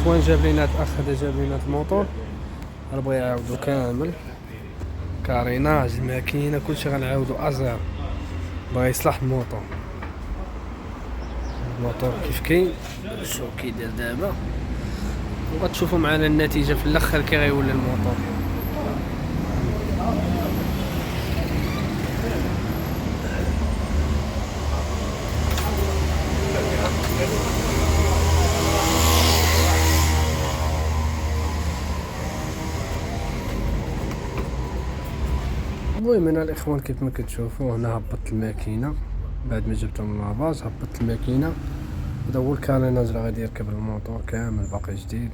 الاخوان جاب لينا هاد الاخ هذا جاب لينا الموطور، بغا يعاودو كامل كاريناج الماكينه كلشي غنعاودو ازير، بغا يصلح الموطور كيف كاين. شوف كيدير دابا وغتشوفوا معنا النتيجه في الاخر كي غيولي الموطور. المهم هنا الاخوان كيف ما كتشوفوا هنا هبطت الماكينه بعد ما جبتهم من لاباج، هبطت الماكينه. هذا هو الكاريناج اللي غادي يركب الموطور كامل باقي جديد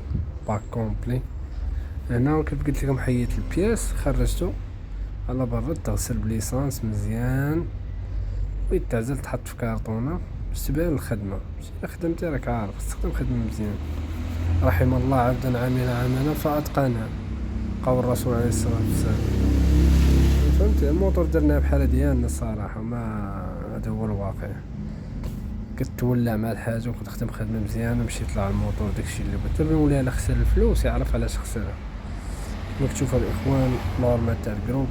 باك كومبلي. هنا كيف قلت لكم حيدت البياس خرجته على برا، تغسل بليسانس مزيان ويتعزل تحط في كارطونه باش تبان الخدمه. ماشي خدمتي راك عارف خصك خدمه مزيان. رحم الله عبدا عمل فاتقنها، قول الرسول عليه الصلاه والسلام. فهمت الموطور درناه بحال ديالنا الصراحه، ما هذا هو الواقع. كتولع مع الحاجه وكتخدم خدمه مزيانه باش يطلع الموطور داكشي اللي بغيت. تبي مولاي الا خسر الفلوس يعرف علاش خسرها. كما كتشوفوا الاخوان نورمال تاع الجروب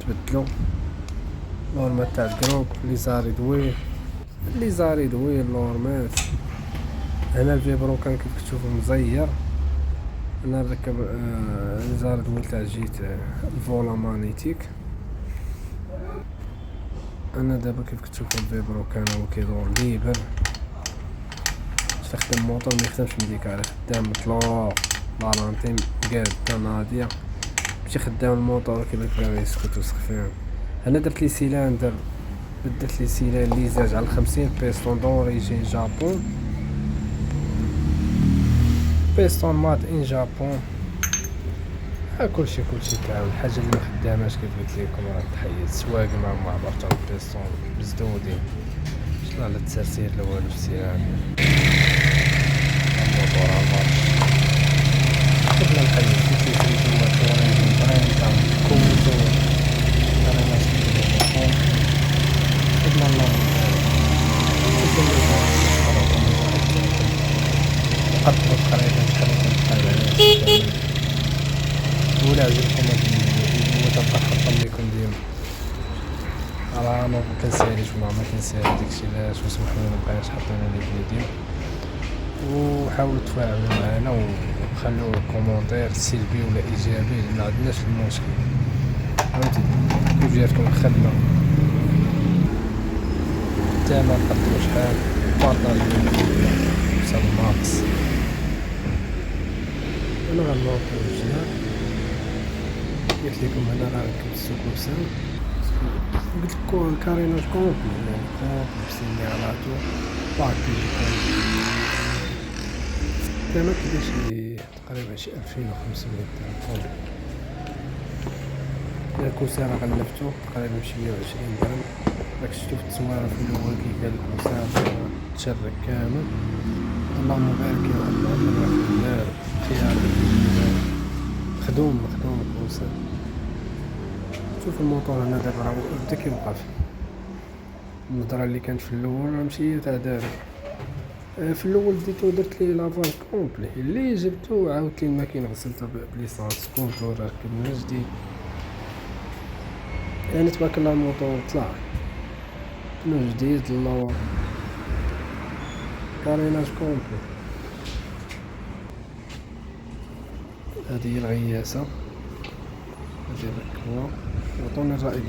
تبدلو، نورمال تاع الجروب لي زاري دوي نورمال. هنا الفيبرو كان كيف كتشوفوا مزير. انا نركب لي زاري دوي تاع جيت الفولا مانيتيك. انا دابا كيف كتشوفوا الفيبرو كان هو كيدور ليبر، استخدم موطور ما يخدمش من ديك، على خدام مطلوق لارانتي قاده ناضيه ماشي خدام الموطور كيما كان يسكت وسخفان. انا درت لي سيلاندر، بدلت لي سيلان ليزاج على 50 بيستون دوريجين جابون، بيستون مات ان جابون. كلشي تاعو الحاجه اللي ما خداماش كيف قلت لكم راه تحيد سواق مع برطه البيستون مزدودين باش لا التسرسير لا والو في السيران الموطور المارش. خدنا الحل في الموطورين برين تاع كوزو انا ناس خدنا الله قدرت قريبا شحال ولا عجبكم المتابعة حطم لكم ديما. راه ما كنساليش وما كنسالي داكشي علاش وسمحوا لنا مابقيناش حاطين لي فيديو. وحاولوا تفاعلوا معنا وخلوا الكومونتير سلبي ولا ايجابي، ما عندناش المشكل. فهمتي كيف جاتكم الخدمه الثمن قدروا شحال بارطاجيو وصل ماكس. انا غنوطو الجناب قلت لكم هنا راه ركبت السكوسان، قلت لكم كاريناج كومبلي يعني كومبلي بسينيالاتو باكي كما كدا شي تقريبا شي 2500 درهم. الكوسان راه غلفتو تقريبا شي 120 درهم. راك شفتو في التصويره في الاول كي كان الكوسان تشرك كامل. اللهم بارك يا الله خيار مخدوم الكوسان. شوف الموطور هنا دابا راه بدا كيوقف. النظره اللي كانت في الاول راه ماشي تاع دابا. في الاول ديتو درت ليه لافاج كومبلي اللي جبتو عاودت ليه الماكينه غسلتها بليسانس كونتور ركبنا جديد. يعني تبارك الله الموطور طلع من جديد اللور كاريناج كومبلي. هذه هي الغياسه هذه ركبوها. عطوني الرأي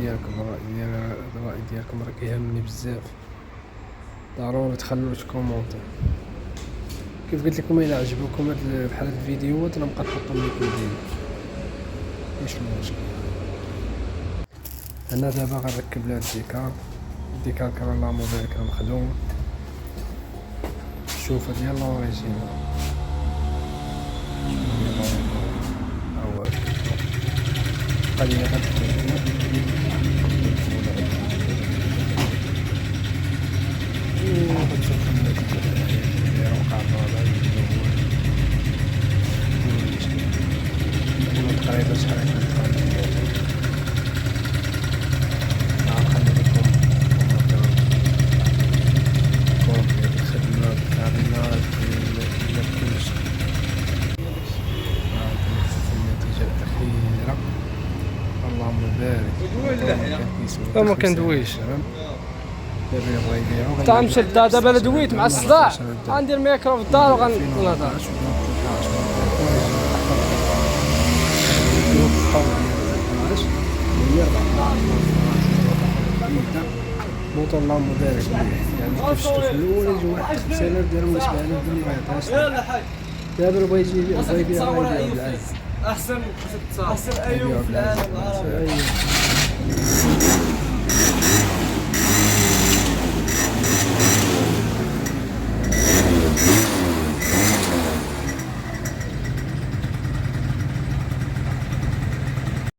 ديالكم راه كيهمني بزاف. ضروري تخلوا لي كومونتير. كيف قلت لكم الى عجبكم بحال هاد الفيديوهات راه نبقى نحطهم لكم ديما ماشي المشكل. انا دابا غنركب لها الديكار كان لا موديل كان مخدوم. الشوفه ديال لوريجينال قليلا وغتشوف النتيجة وقع تقريبا شحال نخلي لكم الخدمة كاملة كلشي. كيسوق ما كندويش. دابا بغا يبيعو حتى غنمشي للدار دابا الا دويت مع الصداع غندير ميكرو في الدار وغنهضر. موتور لامبو داير يعني كيف شفتو في الاول يجي واحد 5000 درهم ولا 7000 درهم ما يعطيهاش. دابا راه بغا يجي يبيع بالعز. احسن بالعز.